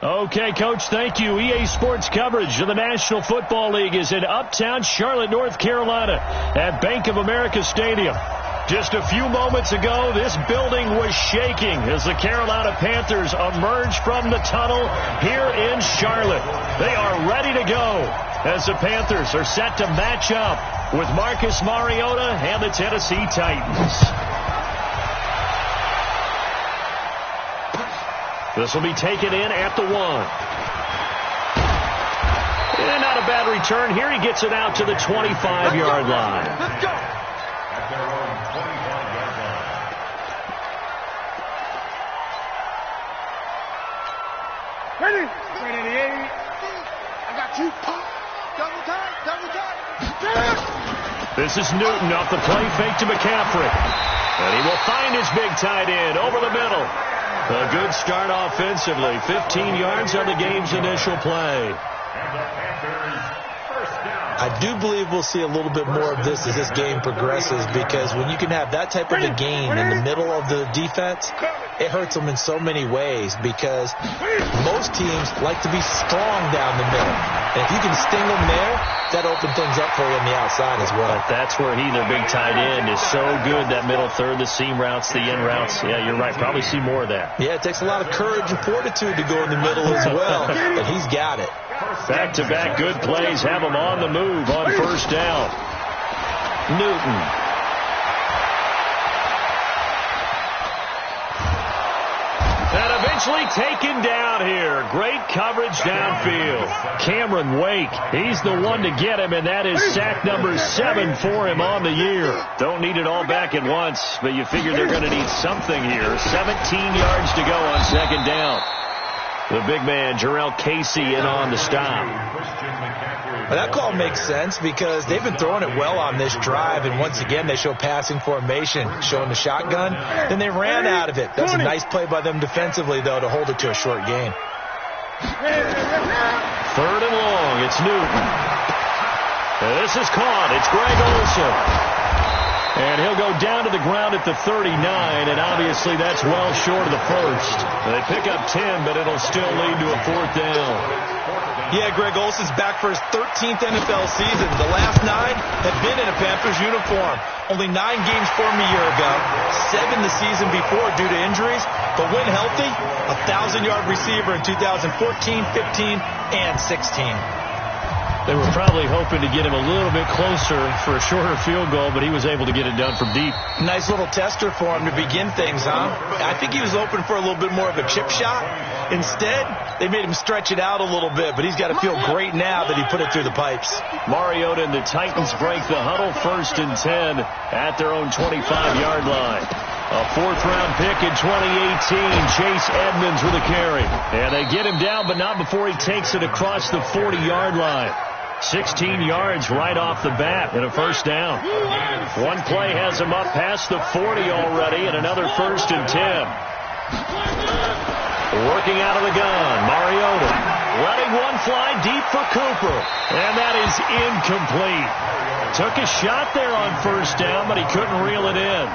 Okay, Coach, thank you. EA Sports coverage of the National Football League is in uptown Charlotte, North Carolina at Bank of America Stadium. Just a few moments ago, this building was shaking as the Carolina Panthers emerged from the tunnel here in Charlotte. They are ready to go as the Panthers are set to match up with Marcus Mariota and the Tennessee Titans. This will be taken in at the 1. And not a bad return here. He gets it out to the 25-yard line. Let's go. Ready? 88. I got you. Double time. This is Newton off the play fake to McCaffrey. And he will find his big tight end over the middle. A good start offensively. 15 yards on the game's initial play. I do believe we'll see a little bit more of this as this game progresses, because when you can have that type of a gain in the middle of the defense, it hurts them in so many ways, because most teams like to be strong down the middle. And if you can sting them there, that opens things up for you on the outside as well. But that's where their big tight end, is so good, that middle third, the seam routes, the in routes. Yeah, you're right. Probably see more of that. Yeah, it takes a lot of courage and fortitude to go in the middle as well, but he's got it. Back-to-back good plays have him on the move on first down. Newton. And eventually taken down here. Great coverage downfield. Cameron Wake, he's the one to get him, and that is sack number 7 for him on the year. Don't need it all back at once, but you figure they're going to need something here. 17 yards to go on second down. The big man, Jarrell Casey, in on the stop. Well, that call makes sense because they've been throwing it well on this drive, and once again they show passing formation, showing the shotgun. Then they ran out of it. That's a nice play by them defensively, though, to hold it to a short gain. Third and long, it's Newton. This is caught. It's Greg Olsen. And he'll go down to the ground at the 39, and obviously that's well short of the first. They pick up 10, but it'll still lead to a fourth down. Yeah, Greg Olsen's back for his 13th NFL season. The last 9 have been in a Panthers uniform. Only 9 games for him a year ago, 7 the season before due to injuries. But when healthy, a 1,000-yard receiver in 2014, 15, and 16. They were probably hoping to get him a little bit closer for a shorter field goal, but he was able to get it done from deep. Nice little tester for him to begin things, huh? I think he was open for a little bit more of a chip shot. Instead, they made him stretch it out a little bit, but he's got to feel great now that he put it through the pipes. Mariota and the Titans break the huddle, 1st and 10 at their own 25-yard line. A 4th-round pick in 2018, Chase Edmonds with a carry. And they get him down, but not before he takes it across the 40-yard line. 16 yards right off the bat and a first down. One play has him up past the 40 already, and another 1st and 10. Working out of the gun, Mariota letting one fly deep for Cooper, and that is incomplete. Took a shot there on first down, but he couldn't reel it in.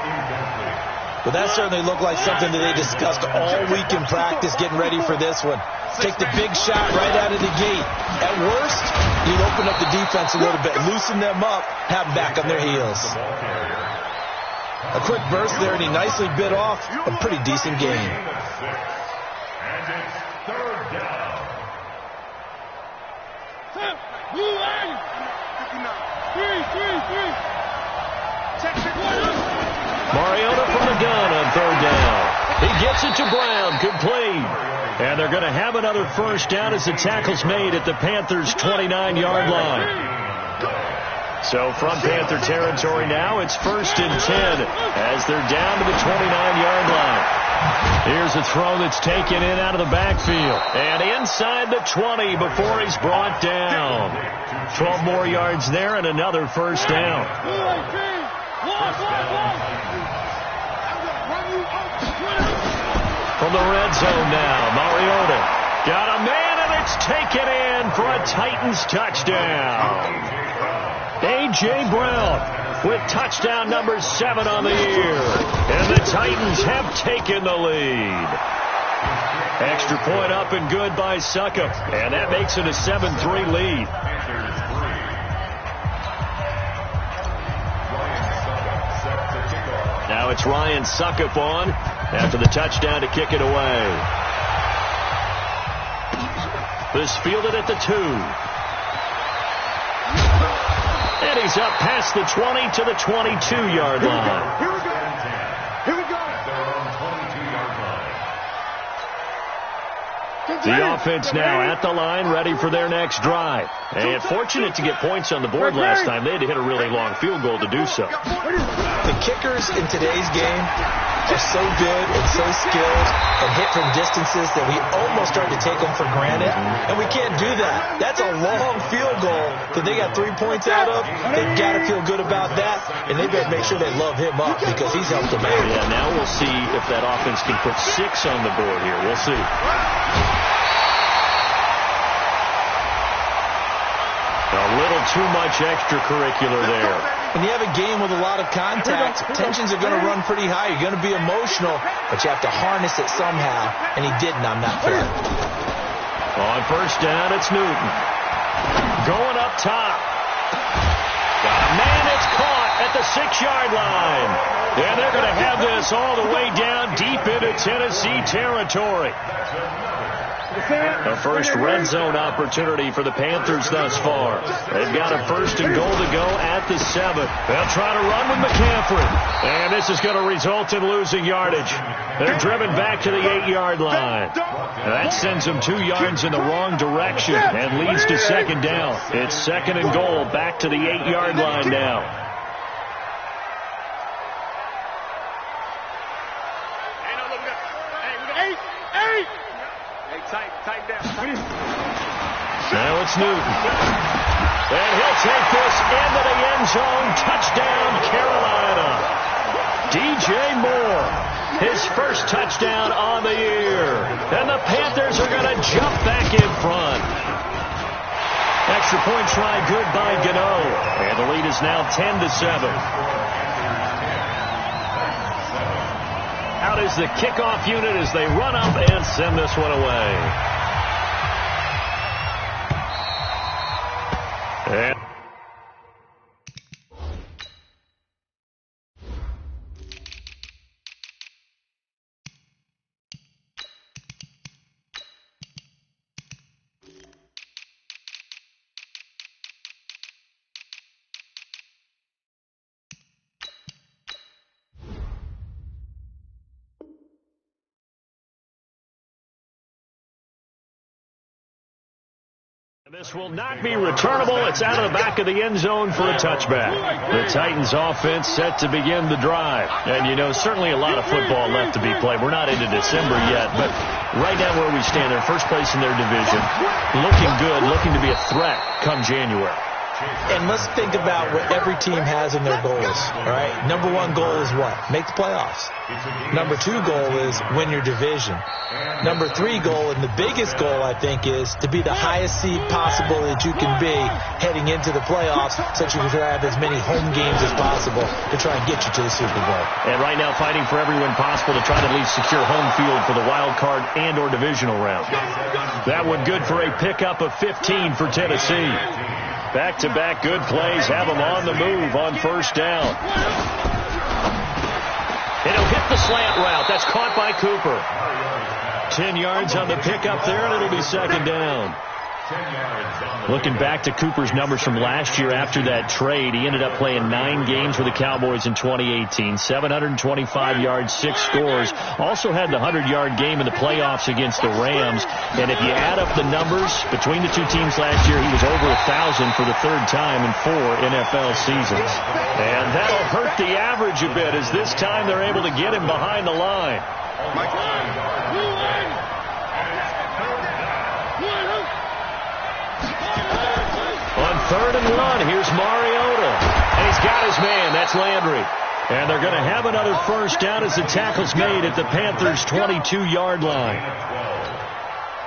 Well, that certainly looked like something that they discussed all week in practice getting ready for this one. Take the big shot right out of the gate. At worst, you'd open up the defense a little bit, loosen them up, have them back on their heels. A quick burst there, and he nicely bit off a pretty decent gain. And it's 3rd down. Mariota from the gun on 3rd down. He gets it to Brown, complete. And they're going to have another first down as the tackle's made at the Panthers' 29-yard line. So from Panther territory now, it's 1st and 10 as they're down to the 29-yard line. Here's a throw that's taken in out of the backfield. And inside the 20 before he's brought down. 12 more yards there and another first down. From the red zone now, Mariota got a man, and it's taken in for a Titans touchdown. A.J. Brown with touchdown number 7 on the year. And the Titans have taken the lead. Extra point up and good by Suckup. And that makes it a 7-3 lead. Now it's Ryan Suckup on after the touchdown to kick it away. This fielded at the 2. And he's up past the 20 to the 22-yard line. Here we go. Here we go. The offense now at the line, ready for their next drive. And fortunate to get points on the board last time. They had to hit a really long field goal to do so. The kickers in today's game are so good and so skilled and hit from distances that we almost start to take them for granted. And we can't do that. That's a long field goal that they got 3 points out of. They've got to feel good about that. And they better make sure they love him up because he's helped them out. Yeah, now we'll see if that offense can put 6 on the board here. We'll see. A little too much extracurricular there. When you have a game with a lot of contact, tensions are going to run pretty high. You're going to be emotional, but you have to harness it somehow, and he didn't on that play. On first down, it's Newton. Going up top. Got a man that's caught at the 6-yard line. And they're going to have this all the way down deep into Tennessee territory. The first red zone opportunity for the Panthers thus far. They've got a 1st and goal to go at the 7. They'll try to run with McCaffrey. And this is going to result in losing yardage. They're driven back to the 8-yard line. That sends them 2 yards in the wrong direction and leads to 2nd down. It's 2nd and goal back to the 8-yard line now. Now it's Newton. And he'll take this into the end zone. Touchdown, Carolina. DJ Moore, his first touchdown on the year. And the Panthers are going to jump back in front. Extra point try good by Gano. And the lead is now 10-7. Out is the kickoff unit as they run up and send this one away. And this will not be returnable. It's out of the back of the end zone for a touchback. The Titans offense set to begin the drive. And, you know, certainly a lot of football left to be played. We're not into December yet, but right now where we stand, they're first place in their division. Looking good, looking to be a threat come January. And let's think about what every team has in their goals, all right? Number 1 goal is what? Make the playoffs. Number 2 goal is win your division. Number 3 goal, and the biggest goal, I think, is to be the highest seed possible that you can be heading into the playoffs so that you can have as many home games as possible to try and get you to the Super Bowl. And right now fighting for every win possible to try to at least secure home field for the wild card and or divisional round. That one good for a pickup of 15 for Tennessee. Back-to-back good plays have them on the move on first down. It'll hit the slant route. That's caught by Cooper. 10 yards on the pickup there, and it'll be 2nd down. Looking back to Cooper's numbers from last year after that trade, he ended up playing 9 games with the Cowboys in 2018. 725 yards, 6 scores. Also had the 100-yard game in the playoffs against the Rams. And if you add up the numbers between the 2 teams last year, he was over 1,000 for the 3rd time in 4 NFL seasons. And that'll hurt the average a bit as this time they're able to get him behind the line. On 3rd and 1, here's Mariota. And he's got his man. That's Landry. And they're going to have another first down as the tackle's made at the Panthers' 22-yard line.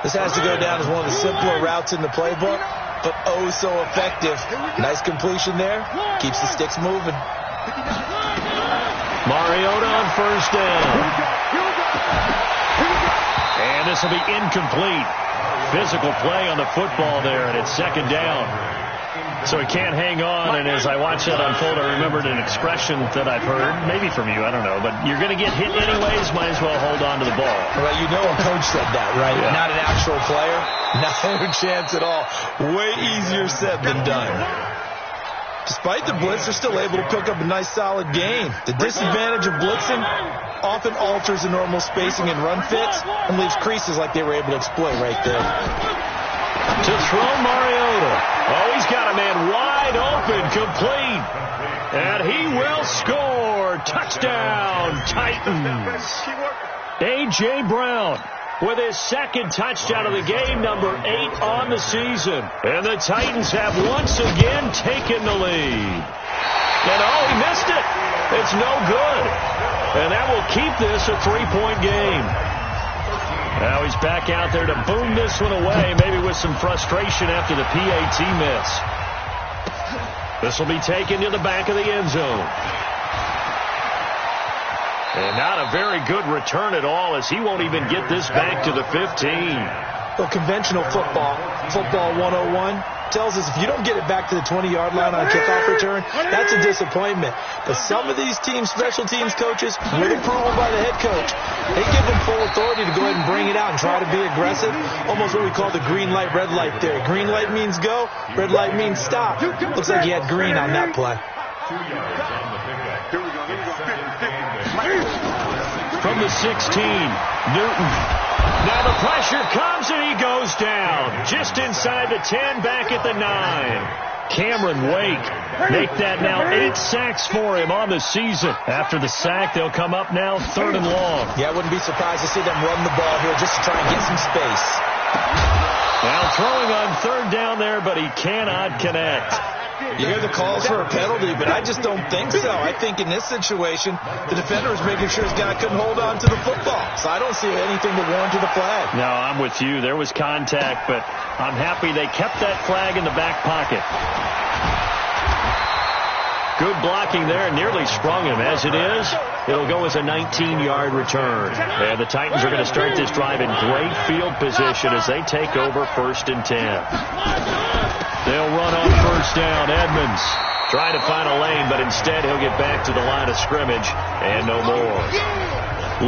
This has to go down as one of the simpler routes in the playbook, but oh so effective. Nice completion there. Keeps the sticks moving. Mariota on first down. And this will be incomplete. Physical play on the football there, and it's second down. So he can't hang on, and as I watched that unfold, I remembered an expression that I've heard, maybe from you, I don't know, but you're going to get hit anyways, might as well hold on to the ball. Well, you know a coach said that, right? Yeah. Not an actual player. No chance at all. Way easier said than done. Despite the blitz, they're still able to pick up a nice, solid gain. The disadvantage of blitzing often alters the normal spacing and run fits and leaves creases like they were able to exploit right there. To throw Mariota. Oh, he's got a man wide open, complete. And he will score. Touchdown, Titans. A.J. Brown with his second touchdown of the game, number 8 on the season. And the Titans have once again taken the lead. And oh, he missed it. It's no good. And that will keep this a 3-point game. Now he's back out there to boom this one away, maybe with some frustration after the PAT miss. This will be taken to the back of the end zone. And not a very good return at all, as he won't even get this back to the 15. Well, conventional football 101, tells us if you don't get it back to the 20-yard line on a kickoff return, that's a disappointment. But some of these teams, special teams coaches, with approval by the head coach, they give them full authority to go ahead and bring it out and try to be aggressive. Almost what we call the green light, red light theory. Green light means go, red light means stop. Looks like he had green on that play. From the 16, Newton. Now the pressure comes and he goes down. Just inside the 10, back at the 9. Cameron Wake. Make that now 8 sacks for him on the season. After the sack, they'll come up now 3rd and long. Yeah, I wouldn't be surprised to see them run the ball here just to try and get some space. Now throwing on 3rd down there, but he cannot connect. You hear the calls for a penalty, but I just don't think so. I think in this situation, the defender is making sure his guy couldn't hold on to the football. So I don't see anything to warrant the flag. No, I'm with you. There was contact, but I'm happy they kept that flag in the back pocket. Good blocking there, nearly sprung him. As it is, it'll go as a 19-yard return. And the Titans are going to start this drive in great field position as they take over 1st and 10. They'll run on 1st down. Edmonds trying to find a lane, but instead he'll get back to the line of scrimmage and no more.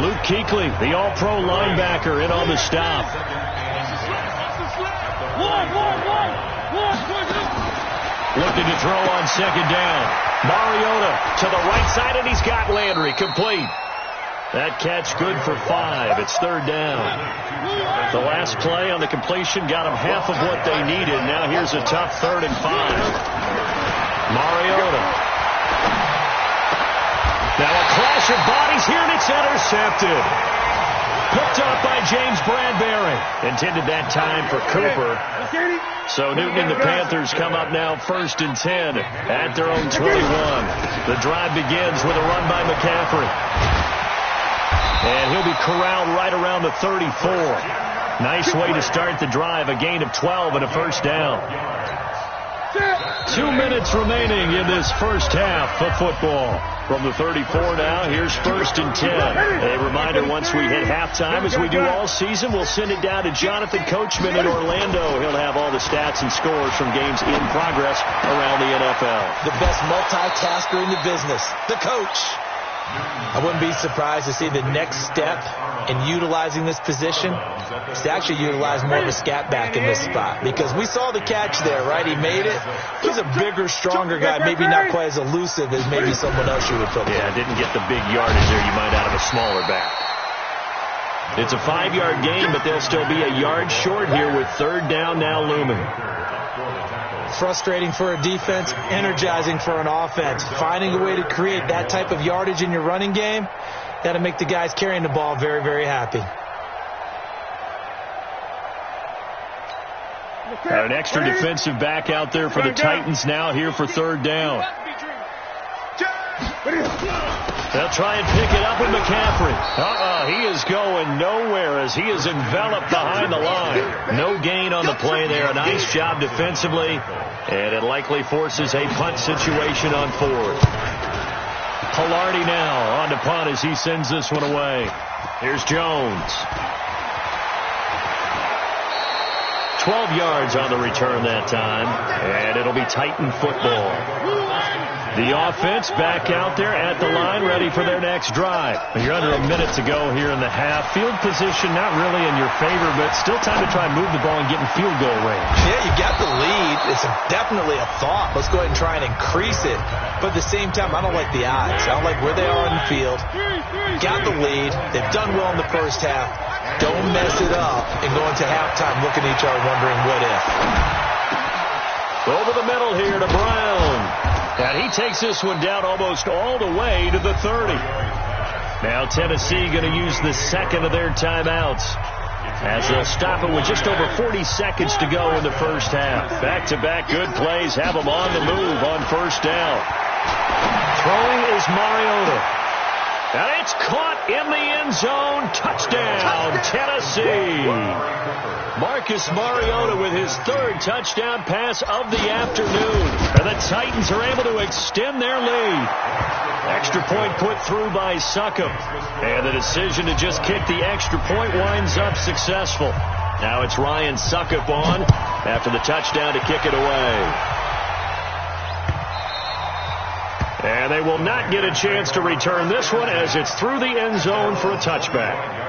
Luke Kuechly, the all-pro linebacker, in on the stop. Looking to throw on 2nd down. Mariota to the right side, and he's got Landry complete. That catch good for 5. It's 3rd down. The last play on the completion got them half of what they needed. Now here's a tough 3rd and 5. Mariota. Now a clash of bodies here, and it's intercepted. Picked up by James Bradbury. Intended that time for Cooper. So Newton and the Panthers come up now 1st and 10 at their own 21. The drive begins with a run by McCaffrey. And he'll be corralled right around the 34. Nice way to start the drive. A gain of 12 and a 1st down. 2 minutes remaining in this first half of football. From the 34 now, here's 1st and 10. A reminder, once we hit halftime, as we do all season, we'll send it down to Jonathan Coachman in Orlando. He'll have all the stats and scores from games in progress around the NFL. The best multitasker in the business, the coach. I wouldn't be surprised to see the next step in utilizing this position is to actually utilize more of a scat back in this spot. Because we saw the catch there, right? He made it. He's a bigger, stronger guy, maybe not quite as elusive as maybe someone else you would put. Yeah, didn't get the big yardage there you might out of a smaller back. It's a 5-yard gain, but they'll still be a yard short here with 3rd down now looming. Frustrating for a defense, energizing for an offense. Finding a way to create that type of yardage in your running game, got to make the guys carrying the ball very, very happy. An extra defensive back out there for the Titans now here for 3rd down. They'll try and pick it up with McCaffrey. He is going nowhere as he is enveloped behind the line. No gain on the play there. A nice job defensively, and it likely forces a punt situation on 4th. Palardy now on to punt as he sends this one away. Here's Jones. 12 yards on the return that time, and it'll be Titan football. The offense back out there at the line, ready for their next drive. You're under a minute to go here in the half. Field position not really in your favor, but still time to try and move the ball and get in field goal range. Yeah, you got the lead. It's definitely a thought. Let's go ahead and try and increase it. But at the same time, I don't like the odds. I don't like where they are on the field. Got the lead. They've done well in the first half. Don't mess it up and go into halftime looking at each other wondering what if. Over the middle here to Brown. And he takes this one down almost all the way to the 30. Now Tennessee going to use the second of their timeouts as they'll stop it with just over 40 seconds to go in the first half. Back-to-back good plays have them on the move on first down. Throwing is Mariota. And it's caught in the end zone. Touchdown, Tennessee. Marcus Mariota with his third touchdown pass of the afternoon. And the Titans are able to extend their lead. Extra point put through by Succop. And the decision to just kick the extra point winds up successful. Now it's Ryan Succop on after the touchdown to kick it away. And they will not get a chance to return this one as it's through the end zone for a touchback.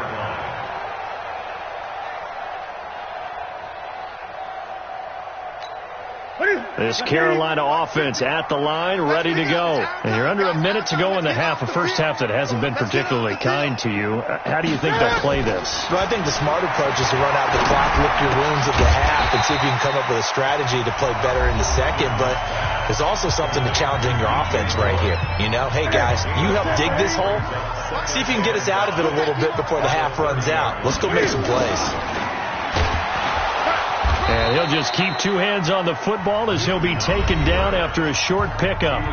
This Carolina offense at the line, ready to go. And you're under a minute to go in the half, a first half that hasn't been particularly kind to you. How do you think they'll play this? Well, I think the smart approach is to run out the clock, lick your wounds at the half, and see if you can come up with a strategy to play better in the second. But there's also something to challenging your offense right here. You know, hey, guys, you help dig this hole. See if you can get us out of it a little bit before the half runs out. Let's go make some plays. And he'll just keep two hands on the football as he'll be taken down after a short pickup.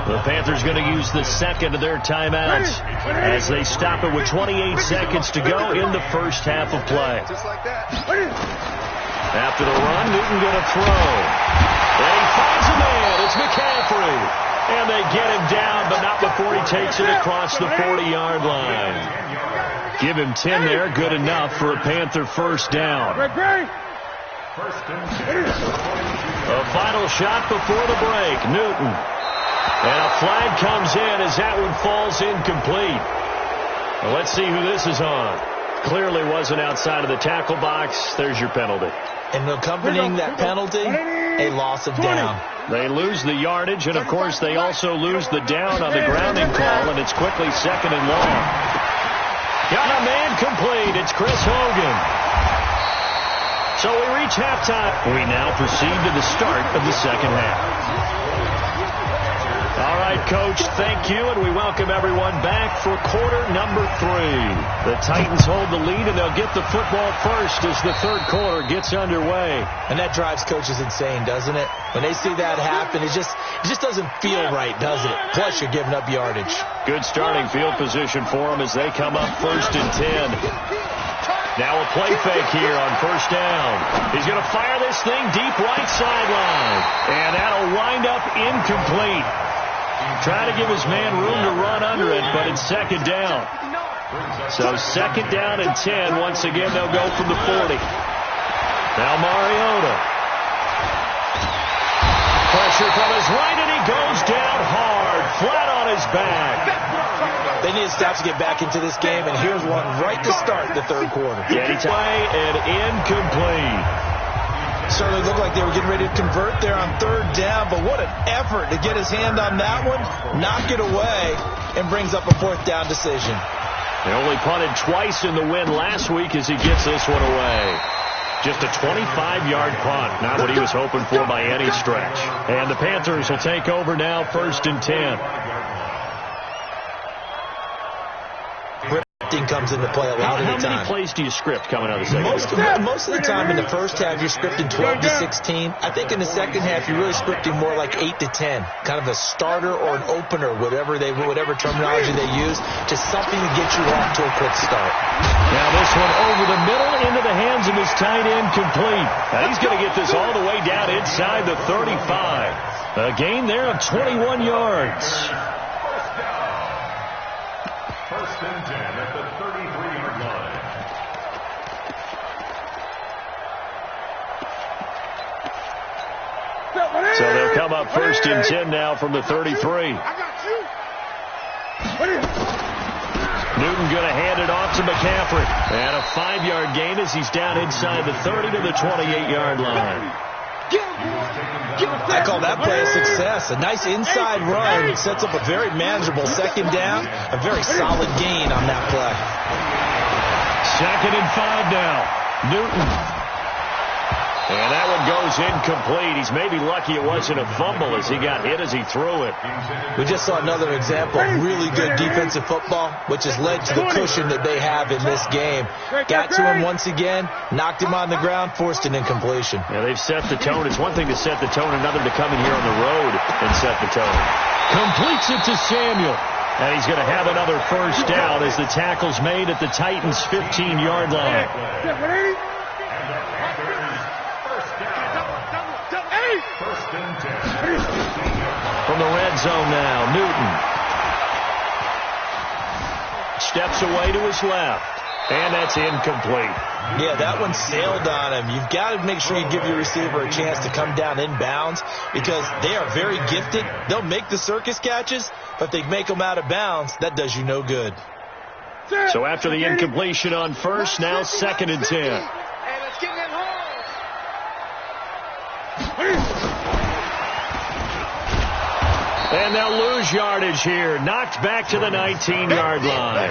The Panthers going to use the second of their timeouts as they stop it with 28 seconds to go in the first half of play. After the run, Newton going to throw. And he finds a man. It's McCaffrey. And they get him down, but not before he takes it across the 40-yard line. Give him 10 there. Good enough for a Panther first down. A final shot before the break. Newton. And a flag comes in as that one falls incomplete. Well, let's see who this is on. Clearly wasn't outside of the tackle box. There's your penalty. And accompanying that penalty, a loss of down. They lose the yardage, and, of course, they also lose the down on the grounding call, and it's quickly second and long. Got a man complete. It's Chris Hogan. So we reach halftime. We now proceed to the start of the second half. All right, Coach, thank you, and we welcome everyone back for quarter number 3. The Titans hold the lead, and they'll get the football first as the third quarter gets underway. And that drives coaches insane, doesn't it? When they see that happen, it just doesn't feel right, does it? Plus, you're giving up yardage. Good starting field position for them as they come up first and 10. Now a play fake here on first down. He's going to fire this thing deep right sideline. And that'll wind up incomplete. Trying to give his man room to run under it, but it's second down. So second down and 10. Once again, they'll go from the 40. Now Mariota. Pressure from his right, and he goes down hard, flat on his back. They need to stop to get back into this game, and here's one right to start the third quarter. Play and incomplete. Certainly looked like they were getting ready to convert there on third down, but what an effort to get his hand on that one, knock it away, and brings up a fourth down decision. They only punted twice in the win last week as he gets this one away. Just a 25-yard punt, not what he was hoping for by any stretch. And the Panthers will take over now, first and 10. Comes into play a lot of the time. How many plays do you script coming out of the second half? Most of the time in the first half, you're scripting 12 to 16. I think in the second half, you're really scripting more like 8 to 10. Kind of a starter or an opener, whatever terminology they use, just something to get you off to a quick start. Now this one over the middle into the hands of his tight end complete. Now he's going to get this all the way down inside the 35. A gain there of 21 yards. First and 10 at the 33-yard line. up 1st and 10 now from the 33. I got you. Newton going to hand it off to McCaffrey. And a 5-yard gain as he's down inside the 30 to the 28-yard line. I call that play a success. A nice inside run sets up a very manageable 2nd down. A very solid gain on that play. 2nd and 5 now. Newton. And that one goes incomplete. He's maybe lucky it wasn't a fumble as he got hit as he threw it. We just saw another example of really good defensive football, which has led to the cushion that they have in this game. Got to him once again, knocked him on the ground, forced an incompletion. Yeah, they've set the tone. It's one thing to set the tone, another to come in here on the road and set the tone. Completes it to Samuel. And he's going to have another 1st down as the tackle's made at the Titans' 15-yard line. From the red zone now, Newton steps away to his left, and that's incomplete. Yeah, that one sailed on him. You've got to make sure you give your receiver a chance to come down inbounds because they are very gifted. They'll make the circus catches, but if they make them out of bounds, that does you no good. So after the incompletion on 1st, now 2nd and 10. And they'll lose yardage here. Knocked back to the 19-yard line.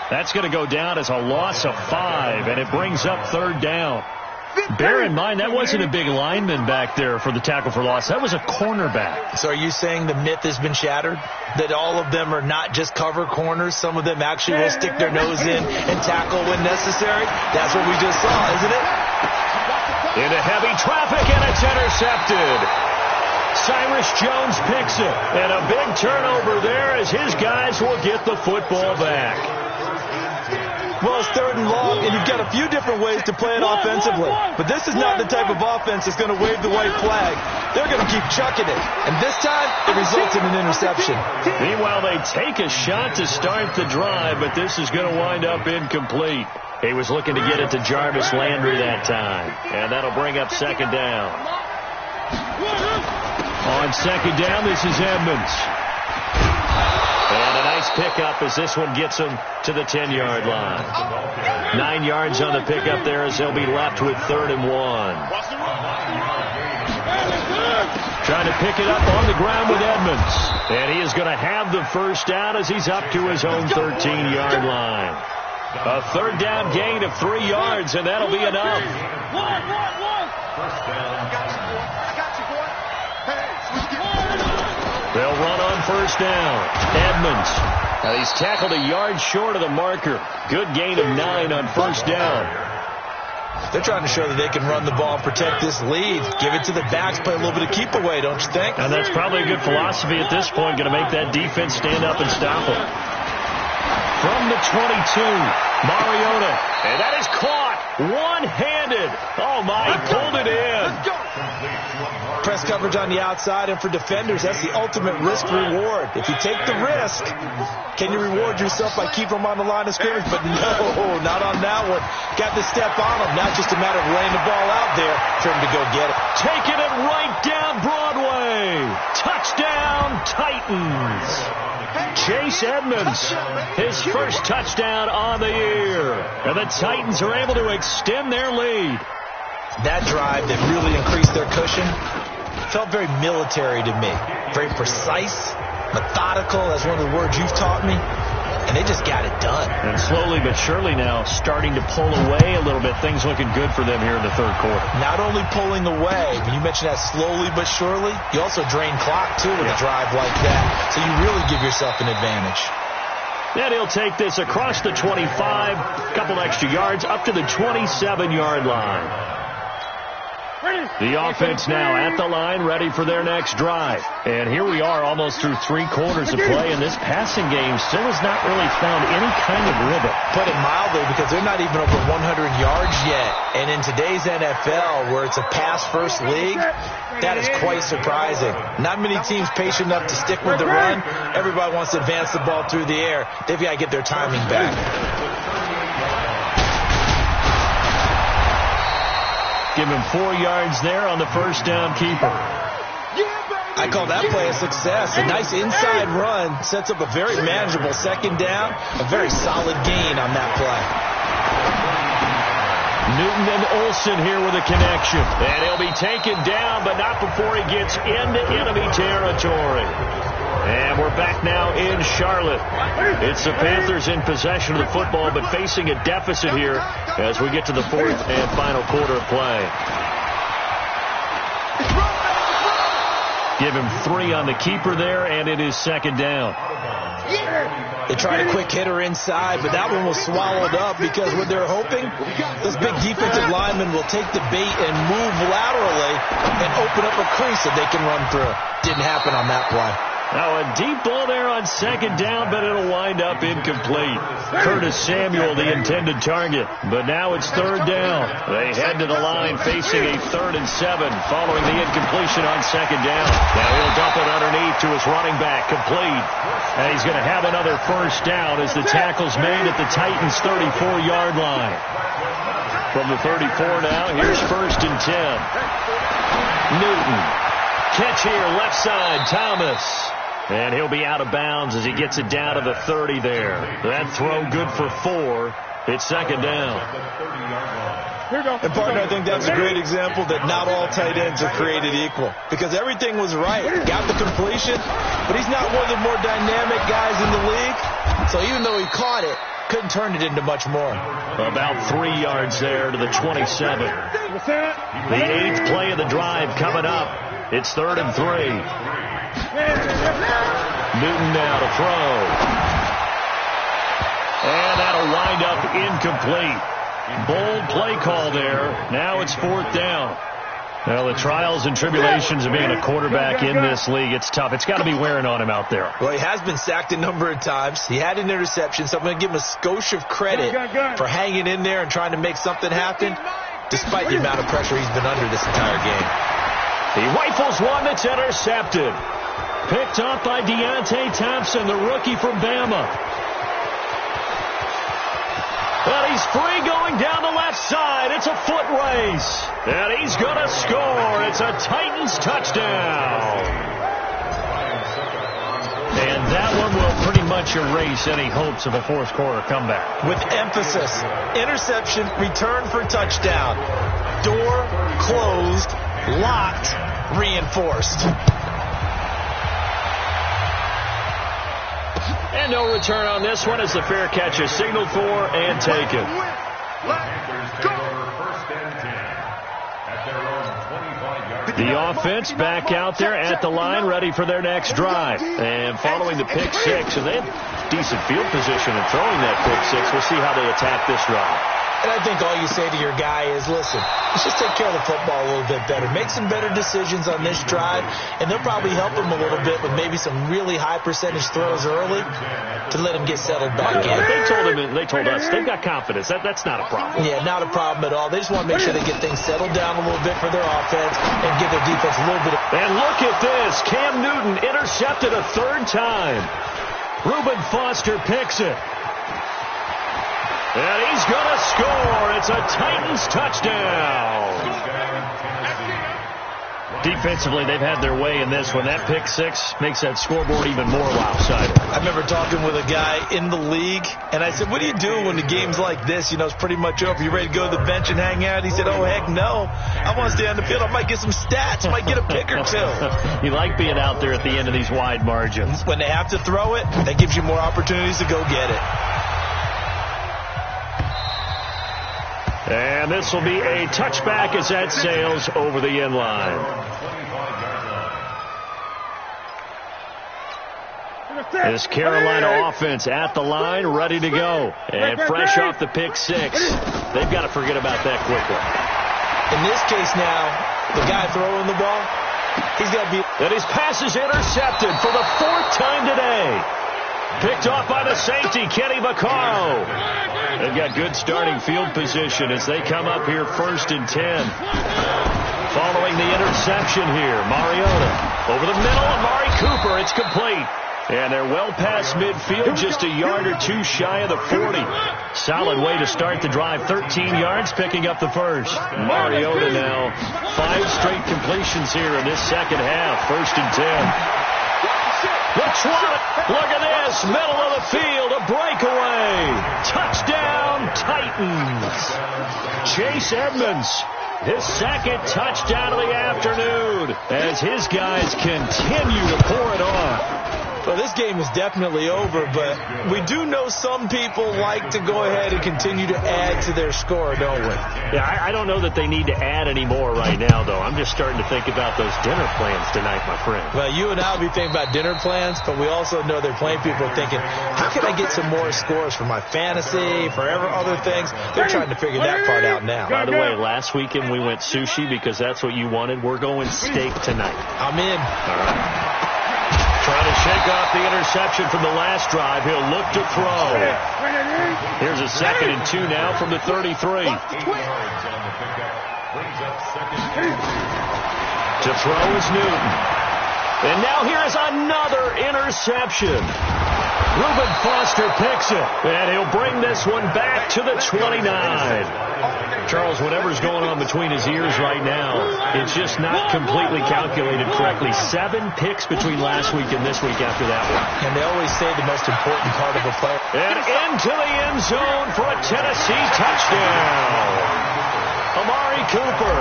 That's going to go down as a loss of 5, and it brings up 3rd down. Bear in mind, that wasn't a big lineman back there for the tackle for loss. That was a cornerback. So are you saying the myth has been shattered? That all of them are not just cover corners? Some of them actually will stick their nose in and tackle when necessary? That's what we just saw, isn't it? Into heavy traffic, and it's intercepted. Cyrus Jones picks it, and a big turnover there as his guys will get the football back. Well, it's 3rd and long, and you've got a few different ways to play it offensively. But this is not the type of offense that's going to wave the white flag. They're going to keep chucking it. And this time, it results in an interception. Meanwhile, they take a shot to start the drive, but this is going to wind up incomplete. He was looking to get it to Jarvis Landry that time. And that'll bring up 2nd down. On 2nd down, this is Edmonds. And a nice pickup as this one gets him to the 10-yard line. 9 yards on the pickup there as they'll be left with 3rd and 1. Trying to pick it up on the ground with Edmonds. And he is going to have the 1st down as he's up to his own 13-yard line. A 3rd down gain of 3 yards, and that'll be enough. They'll run on 1st down. Edmonds. Now he's tackled a yard short of the marker. Good gain of 9 on 1st down. They're trying to show that they can run the ball and protect this lead. Give it to the backs, play a little bit of keep away, don't you think? And that's probably a good philosophy at this point, going to make that defense stand up and stop them. From the 22, Mariota. And that is caught one-handed. Oh, my, he pulled it in. Press coverage on the outside, and for defenders, that's the ultimate risk-reward. If you take the risk, can you reward yourself by keeping them on the line of scrimmage? But no, not on that one. Got to step on them. Now it's just a matter of laying the ball out there for him to go get it. Taking it right down Broadway. Touchdown, Titans. Chase Edmonds, his 1st touchdown on the year. And the Titans are able to extend their lead. That drive that really increased their cushion felt very military to me. Very precise, methodical, that's one of the words you've taught me. And they just got it done. And slowly but surely now starting to pull away a little bit. Things looking good for them here in the 3rd quarter. Not only pulling away, but you mentioned that slowly but surely. You also drain clock, too, with a drive like that. So you really give yourself an advantage. And he'll take this across the 25, a couple extra yards, up to the 27-yard line. The offense now at the line, ready for their next drive. And here we are almost through 3 quarters of play, and this passing game still has not really found any kind of rhythm. Put it mildly, because they're not even over 100 yards yet. And in today's NFL, where it's a pass-first league, that is quite surprising. Not many teams patient enough to stick with the run. Everybody wants to advance the ball through the air. They've got to get their timing back. Give him 4 yards there on the 1st down keeper. I call that play a success. A nice inside run sets up a very manageable second down. A very solid gain on that play. Newton and Olsen here with a connection. And he'll be taken down, but not before he gets into enemy territory. And we're back now in Charlotte. It's the Panthers in possession of the football, but facing a deficit here as we get to the fourth and final quarter of play. Give him 3 on the keeper there, and it is second down. They tried a quick hitter inside, but that one was swallowed up because what they're hoping, this big defensive lineman will take the bait and move laterally and open up a crease that they can run through. Didn't happen on that play. Now a deep ball there on second down, but it'll wind up incomplete. Curtis Samuel, the intended target. But now it's third down. They head to the line facing a 3rd and 7 following the incompletion on second down. Now he'll dump it underneath to his running back, complete. And he's going to have another first down as the tackle's made at the Titans' 34-yard line. From the 34 now, here's 1st and 10. Newton. Catch here, left side, Thomas. And he'll be out of bounds as he gets it down to the 30 there. That throw good for 4. It's second down. And, partner, I think that's a great example that not all tight ends are created equal. Because everything was right. Got the completion, but he's not one of the more dynamic guys in the league. So even though he caught it, couldn't turn it into much more. About 3 yards there to the 27. The 8th play of the drive coming up. It's 3rd and 3. Newton now to throw. And that'll wind up incomplete. Bold play call there. Now it's 4th down. Well, the trials and tribulations of being a quarterback in this league, it's tough. It's got to be wearing on him out there. Well, he has been sacked a number of times. He had an interception, so I'm going to give him a skosh of credit for hanging in there and trying to make something happen, despite the amount of pressure he's been under this entire game. He rifles one that's intercepted. Picked up by Deontay Thompson, the rookie from Bama. And he's free going down the left side. It's a foot race. And he's going to score. It's a Titans touchdown. And that one will pretty much erase any hopes of a fourth quarter comeback. With emphasis. Interception, return for touchdown. Door closed, locked, reinforced. And no return on this one as the fair catch is signaled for and taken. The offense back out there at the line, ready for their next drive. And following the pick six, and they have decent field position in throwing that pick six. We'll see how they attack this drive. And I think all you say to your guy is, listen, let's just take care of the football a little bit better. Make some better decisions on this drive, and they'll probably help him a little bit with maybe some really high percentage throws early to let him get settled back in. They told us they've got confidence. That's not a problem. Yeah, not a problem at all. They just want to make sure they get things settled down a little bit for their offense and give their defense a little bit of... And look at this. Cam Newton intercepted a 3rd time. Reuben Foster picks it. And he's going to score. It's a Titans touchdown. Defensively, they've had their way in this one. That pick six makes that scoreboard even more lopsided. I remember talking with a guy in the league, and I said, what do you do when the game's like this? You know, it's pretty much over. You ready to go to the bench and hang out? He said, oh, heck no. I want to stay on the field. I might get some stats. I might get a pick or two. You like being out there at the end of these wide margins. When they have to throw it, that gives you more opportunities to go get it. And this will be a touchback as that sails over the end line. This Carolina offense at the line, ready to go. And fresh off the pick six. They've got to forget about that quickly. In this case now, the guy throwing the ball, he's got to be... And his pass is intercepted for the 4th time today. Picked off by the safety, Kenny Vaccaro. They've got good starting field position as they come up here 1st and 10. Following the interception here, Mariota. Over the middle, Amari Cooper. It's complete. And they're well past midfield, just a yard or two shy of the 40. Solid way to start the drive. 13 yards, picking up the first. Mariota now 5 straight completions here in this second half. 1st and 10. Look at this. Middle of the field. A breakaway. Touchdown, Titans. Chase Edmonds. His second touchdown of the afternoon as his guys continue to pour it on. Well, this game is definitely over, but we do know some people like to go ahead and continue to add to their score, don't we? Yeah, I don't know that they need to add any more right now, though. I'm just starting to think about those dinner plans tonight, my friend. Well, you and I will be thinking about dinner plans, but we also know there are plenty of people thinking, how can I get some more scores for my fantasy, for other things? They're trying to figure that part out now. By the way, last weekend we went sushi because that's what you wanted. We're going steak tonight. I'm in. All right. Trying to shake off the interception from the last drive. He'll look to throw. Here's a 2nd and 2 now from the 33. To throw is Newton. And now here is another interception. Reuben Foster picks it. And he'll bring this one back to the 29. Charles, whatever's going on between his ears right now, it's just not completely calculated correctly. 7 picks between last week and this week after that one. And they always say the most important part of a play. And into the end zone for a Tennessee touchdown. Amari Cooper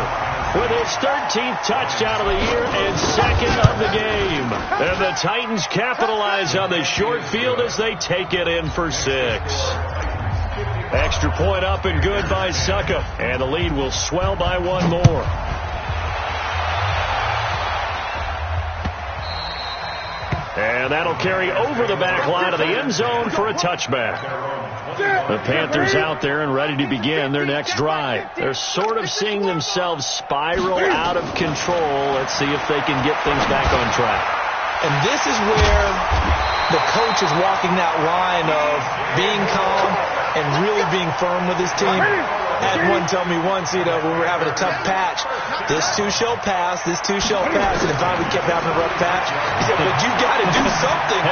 with his 13th touchdown of the year and 2nd of the game. And the Titans capitalize on the short field as they take it in for 6. Extra point up and good by Suckup. And the lead will swell by 1 more. And that'll carry over the back line of the end zone for a touchback. The Panthers out there and ready to begin their next drive. They're sort of seeing themselves spiral out of control. Let's see if they can get things back on track. And this is where the coach is walking that line of being calm and really being firm with his team. I had one tell me once, when we were having a tough patch, this too shall pass, this too shall pass. And if I kept having a rough patch, he said, but you got to do something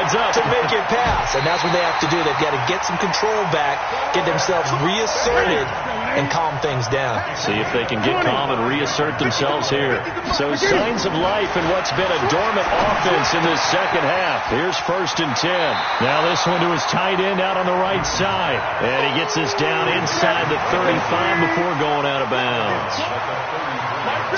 to make it pass. And that's what they have to do. They've got to get some control back, get themselves reasserted, and calm things down. See if they can get calm and reassert themselves here. So signs of life in what's been a dormant offense in this second half. Here's 1st and 10. Now this one to his tight end out on the right side. And he gets this down inside the 35 before going out of bounds.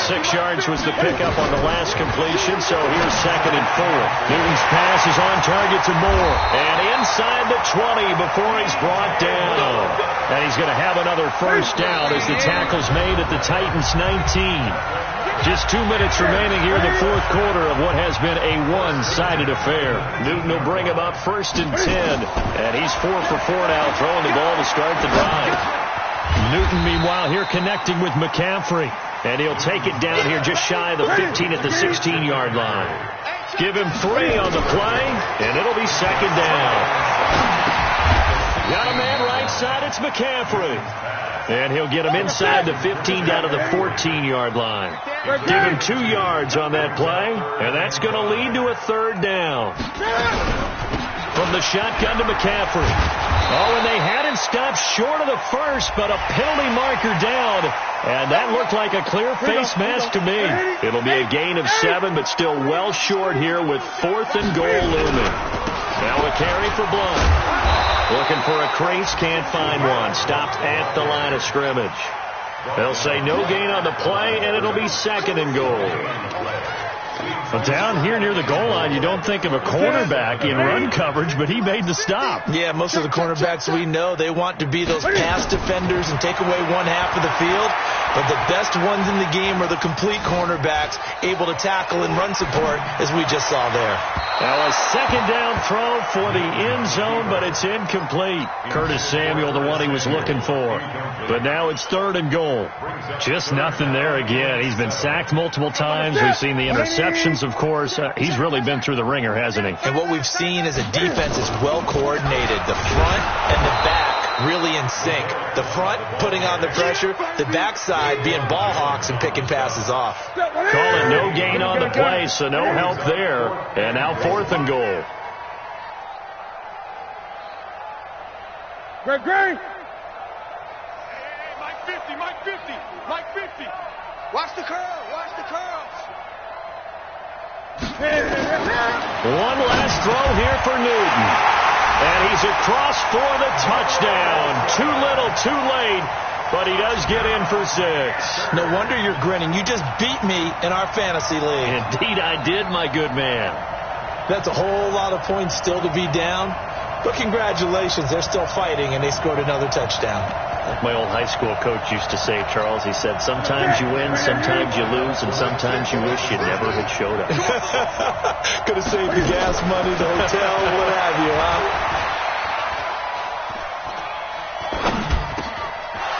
6 yards was the pickup on the last completion, so here's 2nd and 4. Newton's pass is on target to Moore. And inside the 20 before he's brought down. And he's going to have another first down as the tackle's made at the Titans' 19. Just 2 minutes remaining here in the 4th quarter of what has been a one-sided affair. Newton will bring him up 1st and 10. And he's 4 for 4 now, throwing the ball to start the drive. Newton, meanwhile, here connecting with McCaffrey. And he'll take it down here just shy of the 15 at the 16-yard line. Give him 3 on the play, and it'll be 2nd down. Got a man right side, it's McCaffrey. And he'll get him inside the 15 down to the 14-yard line. Give him 2 yards on that play, and that's going to lead to a 3rd down. From the shotgun to McCaffrey. Oh, and they had him stopped short of the first, but a penalty marker down. And that looked like a clear face mask to me. It'll be a gain of 7, but still well short here with 4th and goal looming. Now a carry for Blunt. Looking for a crease, can't find one. Stopped at the line of scrimmage. They'll say no gain on the play, and it'll be 2nd and goal. Well, down here near the goal line, you don't think of a cornerback in run coverage, but he made the stop. Yeah, most of the cornerbacks we know, they want to be those pass defenders and take away one half of the field. But the best ones in the game are the complete cornerbacks, able to tackle and run support, as we just saw there. Now a 2nd down throw for the end zone, but it's incomplete. Curtis Samuel, the one he was looking for. But now it's 3rd and goal. Just nothing there again. He's been sacked multiple times. We've seen the interceptions, of course. He's really been through the ringer, hasn't he? And what we've seen is a defense is well coordinated. The front and the back really in sync. The front putting on the pressure, the backside being ball hawks and picking passes off. Calling no gain on the play, so no help there. And now 4th and goal. Great. Hey, Mike 50, Mike 50, Mike 50. Watch the curl, watch the curls. One last throw here for Newton. And he's across for the touchdown. Too little, too late, but he does get in for 6. No wonder you're grinning. You just beat me in our fantasy league. Indeed I did, my good man. That's a whole lot of points still to be down. But congratulations, they're still fighting, and they scored another touchdown. Like my old high school coach used to say, Charles, he said, sometimes you win, sometimes you lose, and sometimes you wish you never had showed up. Could have saved the gas money, the hotel, what have you, huh?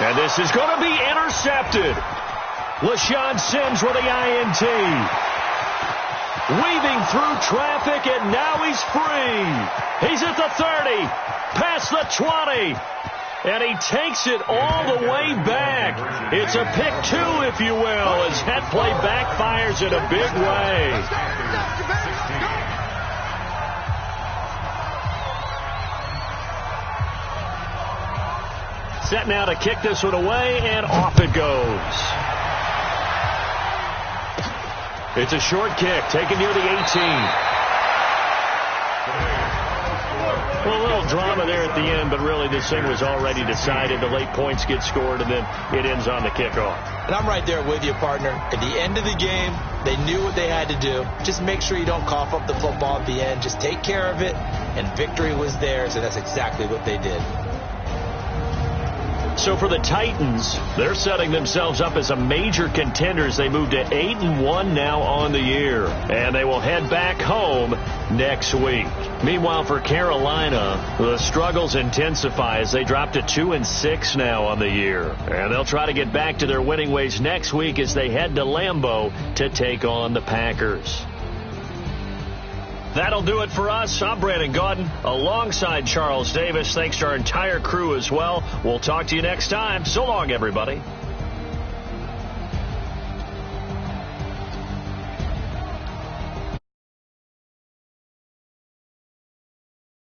And this is going to be intercepted. LaShawn Sims with the INT. Weaving through traffic, and now he's free. He's at the 30, past the 20, and he takes it all the way back. It's a pick 2, if you will, as that play backfires in a big way. Set now to kick this one away, and off it goes. It's a short kick, taken near the 18. Well, a little drama there at the end, but really this thing was already decided. The late points get scored, and then it ends on the kickoff. And I'm right there with you, partner. At the end of the game, they knew what they had to do. Just make sure you don't cough up the football at the end. Just take care of it, and victory was theirs, and that's exactly what they did. So for the Titans, they're setting themselves up as a major contender as they move to 8-1 now on the year. And they will head back home next week. Meanwhile, for Carolina, the struggles intensify as they drop to 2-6 now on the year. And they'll try to get back to their winning ways next week as they head to Lambeau to take on the Packers. That'll do it for us. I'm Brandon Gaudin alongside Charles Davis. Thanks to our entire crew as well. We'll talk to you next time. So long, everybody.